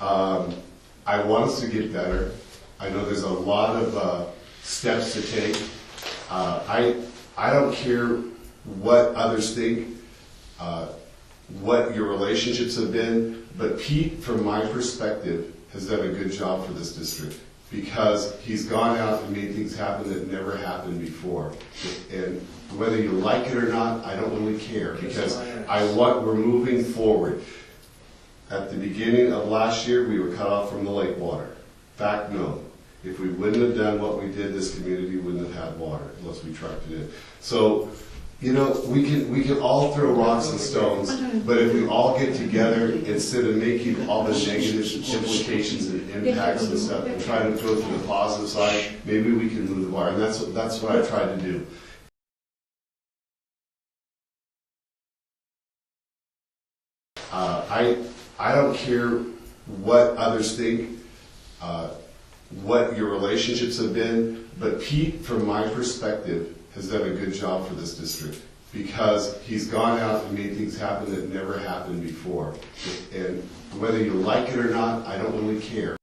I want us to get better. I know there's a lot of steps to take. I don't care what others think, what your relationships have been, but Pete, from my perspective, has done a good job for this district because he's gone out and made things happen that never happened before. And whether you like it or not, I don't really care because we're moving forward. At the beginning of last year, we were cut off from the lake water. Fact, no. If we wouldn't have done what we did, this community wouldn't have had water unless we trucked it in. So, you know, we can all throw rocks and stones, but if we all get together instead of making all the negative implications and impacts and stuff, and try to go to the positive side, maybe we can move the bar. And that's what I tried to do. I don't care what others think, what your relationships have been, but Pete, from my perspective, has done a good job for this district because he's gone out and made things happen that never happened before. And whether you like it or not, I don't really care.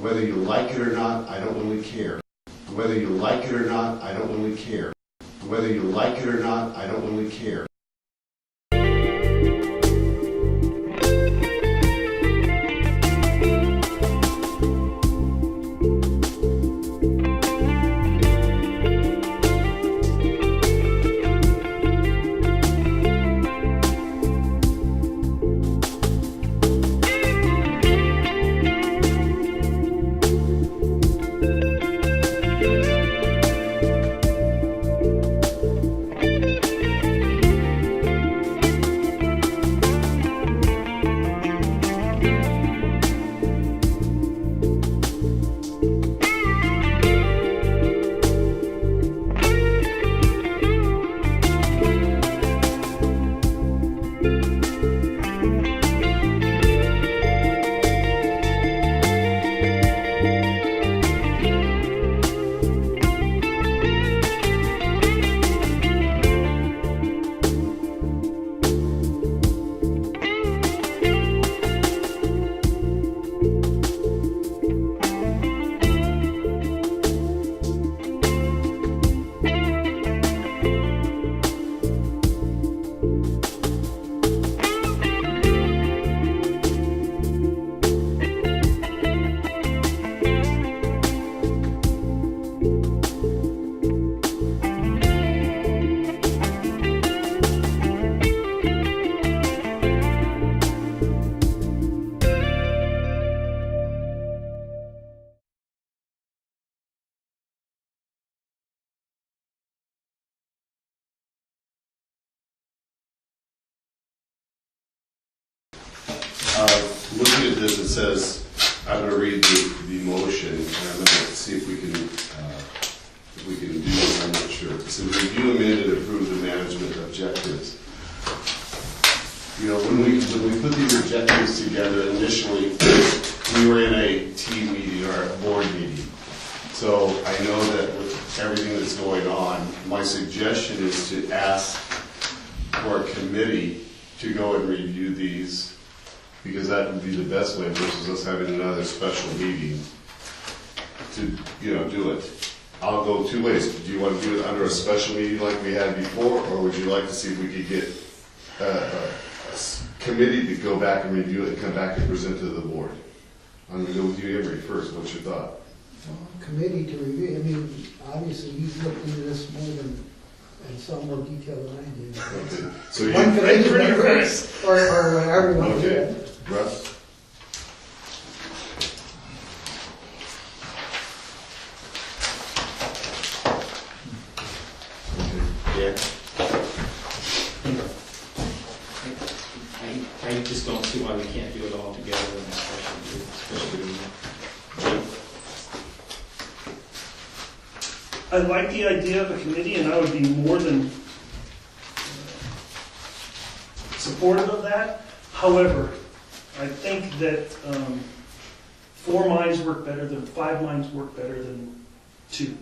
Whether you like it or not, I don't really care. Whether you like it or not, I don't really care. Whether you like it or not, I don't really care. Looking at this, it says, I'm going to read the motion, and I'm going to see if we can do this. I'm not sure. It says, review, amend, and approve the management objectives. You know, when we put these objectives together initially, we were in a team meeting or a board meeting. So I know that with everything that's going on, my suggestion is to ask for a committee to go and review these, because that would be the best way versus us having another special meeting to, you know, do it. I'll go two ways. Do you want to do it under a special meeting like we had before, or would you like to see if we could get a committee to go back and review it and come back and present to the board? I'm gonna go with you, Emery, first. What's your thought? Committee to review, I mean, obviously you've looked into this more than, in some more detail than I did. Okay. So you, One committee member, or whatever you want to do okay, it. Russ? Yeah. I just don't see why we can't do it all together in a special meeting. I like the idea of a committee, and I would be more than supportive of that. However, I think that 4 minds work better than 5 minds work better than 2,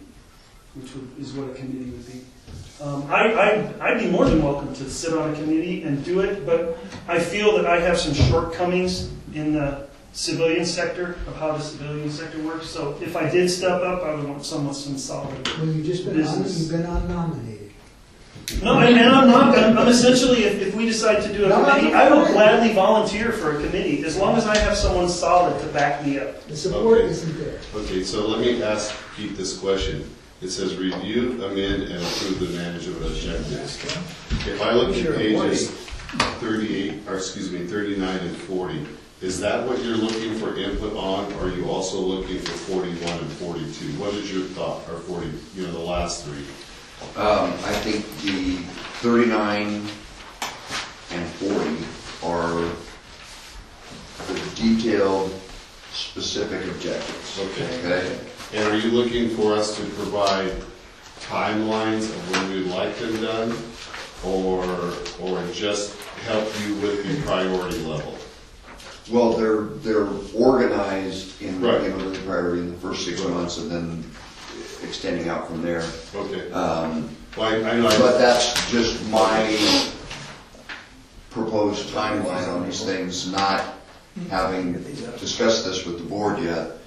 which is what a committee would be. I'd be more than welcome to sit on a committee and do it, but I feel that I have some shortcomings in the civilian sector of how the civilian sector works. So if I did step up, I would want someone some solid Well, you've just been, business. you've been unnominated. No, and I'm not. I'm essentially, if we decide to do a committee, I will gladly volunteer for a committee as long as I have someone solid to back me up. The support Okay. isn't there. Okay, so let me ask Pete this question. It says review, amend, and approve the management objectives. If I look at pages 39 and 40, is that what you're looking for input on, or are you also looking for 41 and 42? What is your thought, or 40, the last 3? I think the 39 and 40 are the detailed, specific objectives. Okay. And are you looking for us to provide timelines of when we'd like them done, or just help you with the priority level? Well, they're organized in Right. the priority in the first 6 months, and then extending out from there. Okay. Well, I know. But that's just my proposed timeline on these things, not having discussed this with the board yet.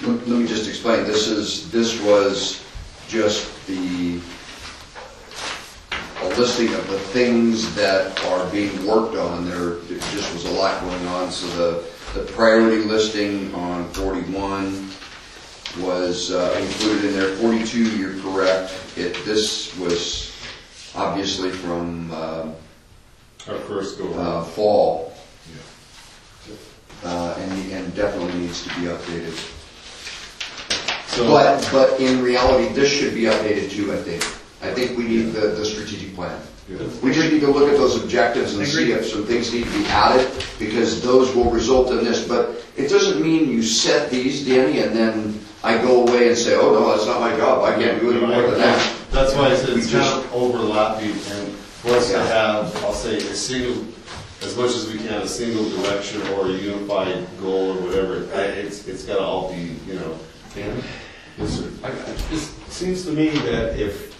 Let me just explain. This was just a listing of the things that are being worked on. There just was a lot going on. So the priority listing on 41 was included in there. 42, you're correct. This was obviously from Our first go around. fall, and definitely needs to be updated. So, But in reality, this should be updated too, I think. I think we need the strategic plan. yeah. We just need to look at those objectives and see if some things need to be added, because those will result in this. But it doesn't mean you set these, Danny, and then I go away and say, oh no, that's not my job, I can't do any more than that. That's why I said it's kind of overlapping, and for us to have, I'll say, a single, as much as we can, a single direction or a unified goal or whatever, it's got to all be, Dan? Yes, sir. It seems to me that if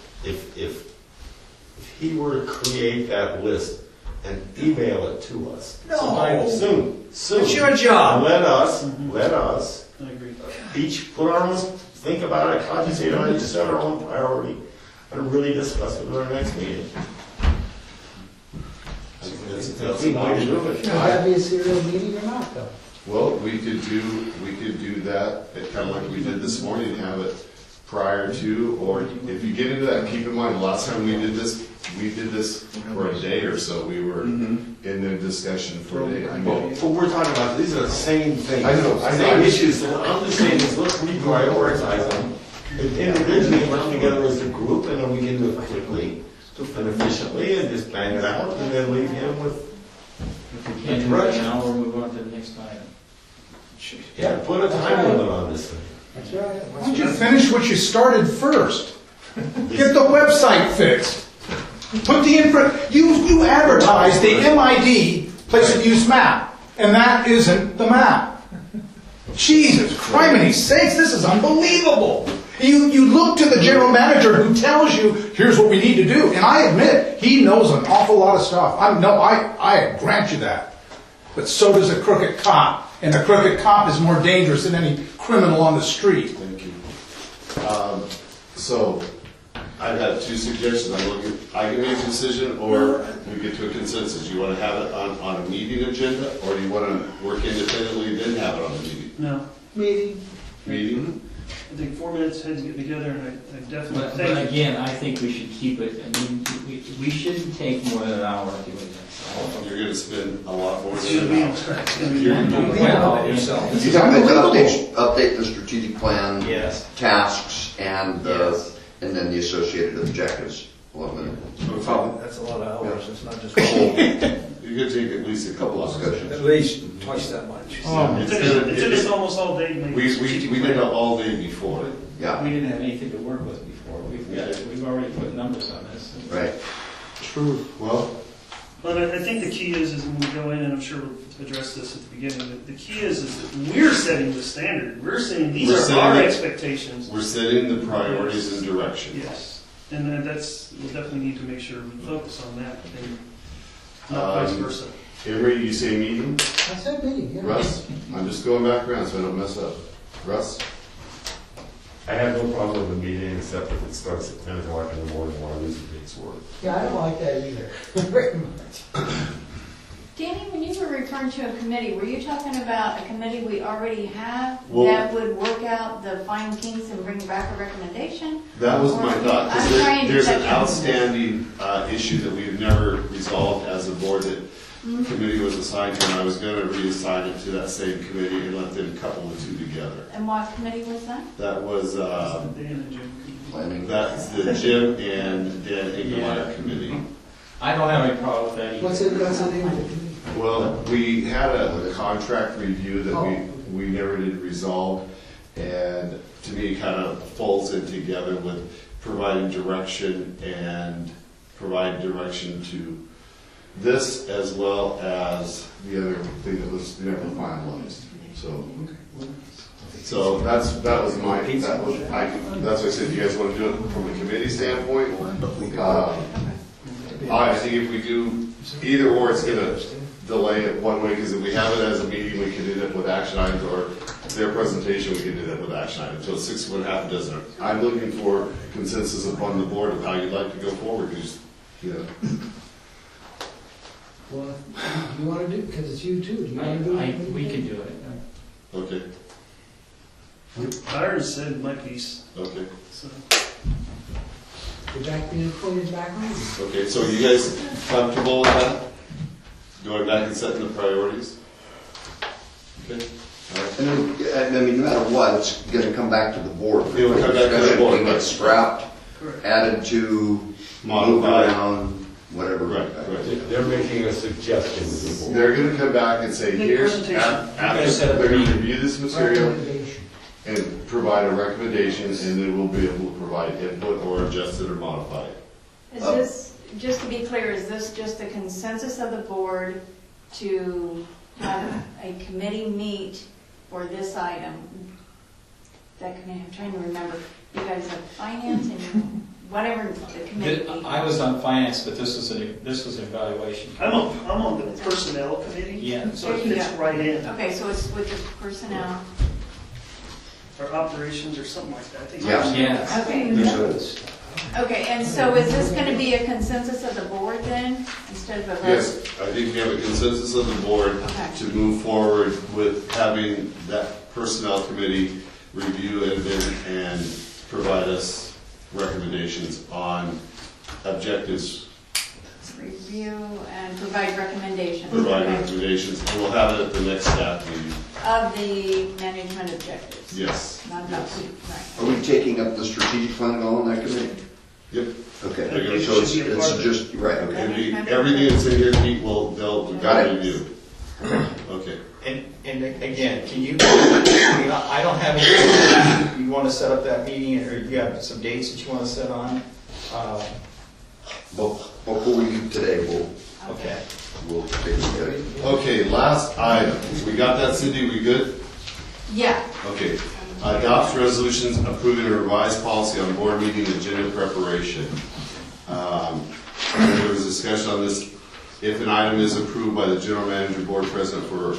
he were to create that list and email it to us, soon. It's your job. Let us I agree. each put our, think about it, concentrate on it, set our own priority, and really discuss it at our next meeting. That's the way to do it. Should that be a serial meeting or not, though? Well, we could do that, kind of like we did this morning, have it prior to, or if you get into that, keep in mind, last time we did this for a day or so. We were in the discussion for a day. But we're talking about, these are the same things. I know. Same issues. And I'm just saying is, let's reprioritize them. Individually, work together as a group, and then we can do it quickly and efficiently, and just bang it out, and then leave him with. If we can't do it now, we'll move on to the next item. Yeah, put a time limit on this thing. That's right. Why don't you finish what you started first? Get the website fixed. Put the you advertise the MID place of use map, and that isn't the map. Jesus, criminy sakes, this is unbelievable. You look to the general manager who tells you, here's what we need to do. And I admit, he knows an awful lot of stuff. I grant you that. But so does a crooked cop. And a crooked cop is more dangerous than any criminal on the street. Thank you. So, I've got two suggestions. I can make a decision, or we get to a consensus. You want to have it on a meeting agenda, or do you want to work independently and then have it on the meeting? No, Meeting? I think 4 minutes heads getting together, and I definitely But think. again, I think we should keep it, I mean, we shouldn't take more than an hour doing this. You're going to spend a lot more It's than gonna an be, hour. it's gonna be. Well, You have to update the strategic plan, yes, tasks, and yes. and then the associated objectives along with it. That's a lot of hours, it's not just, You're going to take at least a couple of discussions. at least twice that much. It took us almost all day to make. We a strategic did it plan. all day before. Yeah, We didn't have anything to work with before. We've already put numbers on this. right. True. Well, But I think the key is when we go in, and I'm sure we'll address this at the beginning, that the key is that we're setting the standard. We're saying these We're are setting our it. expectations. we're setting the priorities and direction. Yes, and then we'll definitely need to make sure we focus on that, and not vice versa. Emery, you say meeting? I said meeting, yeah. Russ? I'm just going back around so I don't mess up. Russ? I have no problem with the meeting, except if it starts at 10 o'clock in the morning while I'm losing days work. Yeah, I don't like that either, very much. Danny, when you were referring to a committee, were you talking about a committee we already have Well- that would work out the fine kinks and bring back a recommendation? That was my thought, I'm because trying to there's an catch up. outstanding issue that we've never resolved as a board that committee was assigned to, and I was going to reassign it to that same committee and let them couple the two together. And what committee was that? That was, Dan and Jim. Planning. that's the Jim and Dan Engelmeyer committee. I don't have any problem with that either. What's the name of the committee? Well, we had a contract review that we never did resolve, and to me, it kind of folds in together with providing direction to this as well as the other thing that was never finalized. So that's what I said, you guys want to do it from a committee standpoint? I think if we do either or, it's going to delay it one way, because if we have it as a meeting, we can end up with action items, or their presentation, we can end up with action items. So 6 of 1/2 dozen. I'm looking for consensus upon the board of how you'd like to go forward, because, Well, you want to do, because it's you too, do you want to do it? We can do it. okay, I already said my piece, okay. so. You're back being pointed back on. Okay, so you guys comfortable with that? Going back and setting the priorities? Okay, all right. And I mean, no matter what, it's gonna come back to the board. It will come back to the board, It gets scrapped, Correct. added to, moved Modified. around, whatever. Right, right. They're making a suggestion to the board. They're gonna come back and say, Make here's, presentation. after, they're gonna review this material Recommendation. and provide a recommendation, and then we'll be able to provide input or adjust it or modify it. Is this, just to be clear, is this just the consensus of the board to have a committee meet for this item? That committee, I'm trying to remember, you guys have finance and whatever the committee. I was on finance, but this was an evaluation. I'm on the personnel committee. Yeah. So it fits right in, Okay, so it's with the personnel. or operations or something like that, I think. Yeah. Yeah. Okay. Okay, and so is this going to be a consensus of the board then, instead of a vote? Yes, I think we have a consensus of the board Okay. to move forward with having that personnel committee review it and provide us recommendations on objectives, Review and provide recommendations. provide Okay. recommendations, and we'll have it at the next staff meeting. Of the management objectives. Yes. Not about, right. Are we taking up the strategic plan at all in that committee? Yep. Okay. They're gonna It show should be a It's part of it. just, right, okay. Everything that's in here, Pete, they'll Got it. review. Okay. And again, can you, I don't have any, you want to set up that meeting, or you have some dates that you want to set on? Well, before we leave today, Okay. we'll take a look at it. Okay, last item. We got that, Cindy? We good? Yeah, Okay. Adopts resolutions approving a revised policy on board meeting agenda preparation. There was discussion on this. If an item is approved by the general manager, board president for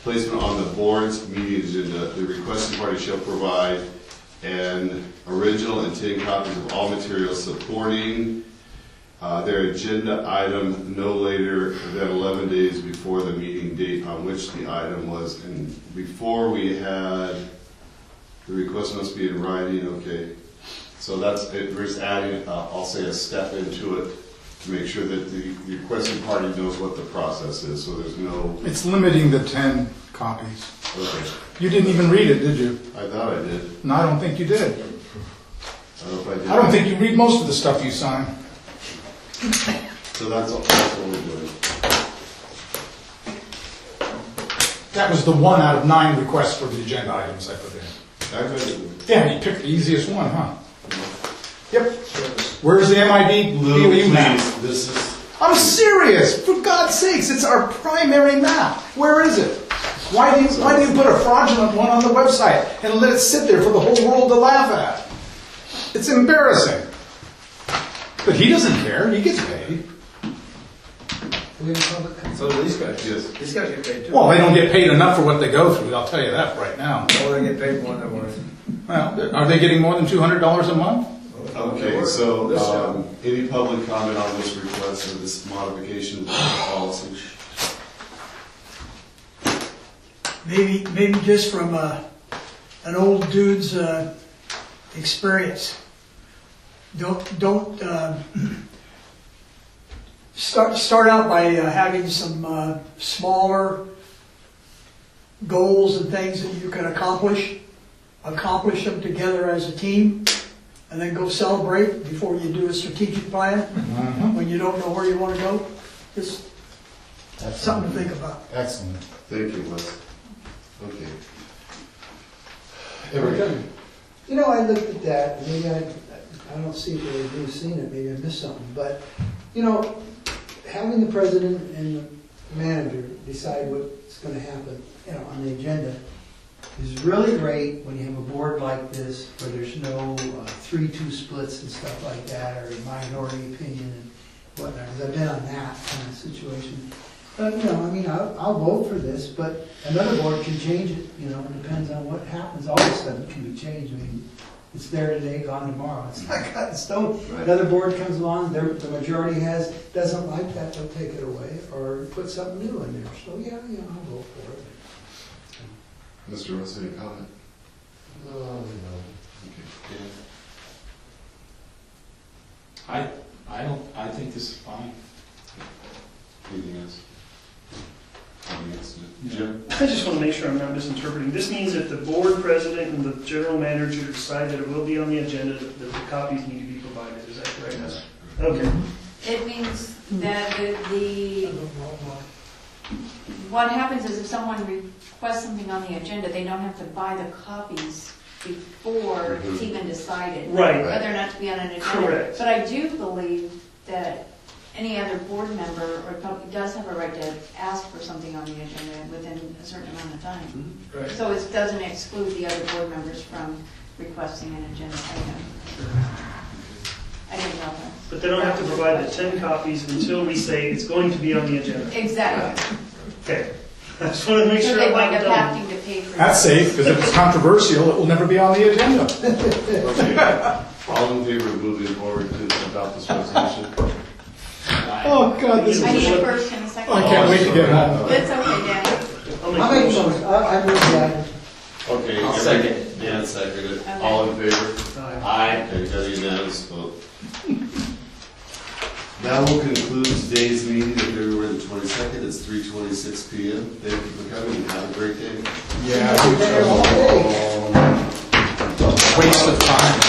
placement on the board's meeting agenda, the requesting party shall provide and original and 10 copies of all materials supporting their agenda item no later than 11 days before the meeting date on which the item was. And before we had, the request must be in writing, okay. So that's it, we're just adding, I'll say a step into it to make sure that the requesting party knows what the process is, so there's no, It's limiting the 10 copies. okay. You didn't even read it, did you? I thought I did. No, I don't think you did. I don't know if I did. I don't think you read most of the stuff you sign. So that's what we're doing. That was the 1 out of 9 requests for the agenda items I put in. Actually, Yeah, you picked the easiest one, huh? Yep. Where's the MID Lou, BOE map? please, this is, I'm serious! For God's sakes, it's our primary map. Where is it? Why do you put a fraudulent one on the website and let it sit there for the whole world to laugh at? It's embarrassing. But he doesn't care. He gets paid. We have a public comment? So do these guys. yes. These guys get paid too. Well, they don't get paid enough for what they go through. I'll tell you that right now. Oh, they get paid more than worth. Well, are they getting more than $200 a month? Okay, so, any public comment on this request or this modification of the policy? Maybe just from an old dude's experience. Don't start out by having some smaller goals and things that you can accomplish them together as a team, and then go celebrate before you do a strategic plan when you don't know where you want to go. Just something to think about. Excellent. Thank you, Wes. Okay. You know, I looked at that, maybe I don't see it where you've seen it, maybe I missed something, but, you know, having the president and the manager decide what's gonna happen, you know, on the agenda is really great when you have a board like this, where there's no 3-2 splits and stuff like that, or a minority opinion and whatnot, because I've been on that kind of situation. But, you know, I mean, I'll vote for this, but another board can change it, you know, it depends on what happens. All of a sudden, it can be changed. I mean, it's there today, gone tomorrow. It's not cut in stone. Another board comes along, the majority doesn't like that, they'll take it away, or put something new in there. So, yeah, I'll vote for it. Mr. Russ, any comment? No. Okay. Dan? I think this is fine. Anything else? Anything else? Jim? I just want to make sure I'm not misinterpreting. This means if the board president and the general manager decide that it will be on the agenda, that the copies need to be provided. Is that correct? Yes. Okay. It means that what happens is if someone requests something on the agenda, they don't have to buy the copies before it's even decided. Right. Whether or not to be on an agenda. Correct. But I do believe that any other board member or public does have a right to ask for something on the agenda within a certain amount of time. Right. So it doesn't exclude the other board members from requesting an agenda item. I didn't know that. But they don't have to provide the 10 copies until we say it's going to be on the agenda. Exactly. Okay. I just want to make So sure they I'm wind not up done. having to pay for it. That's safe, because if it's controversial, it will never be on the agenda. Okay. All in favor of moving forward to adopt this resolution? Oh, God, this is... I need a first and a second. I can't wait to get home. It's okay, Danny. I'll I make a make motion. those, I move that. Okay. I'll second. Dan seconded it. Okay. All in favor? Aye. Okay, got a unanimous vote. That will conclude today's meeting of February the 22nd. It's 3:26 p.m. Thank you for coming and have a great day. Yeah, There all day. waste of time.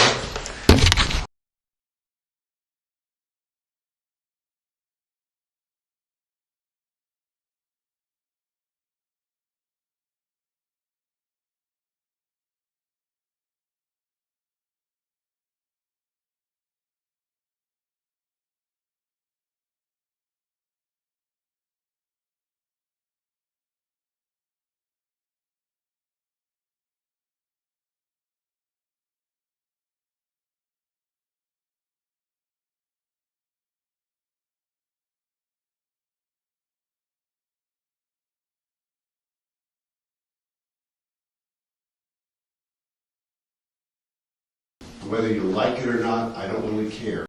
Whether you like it or not, I don't really care.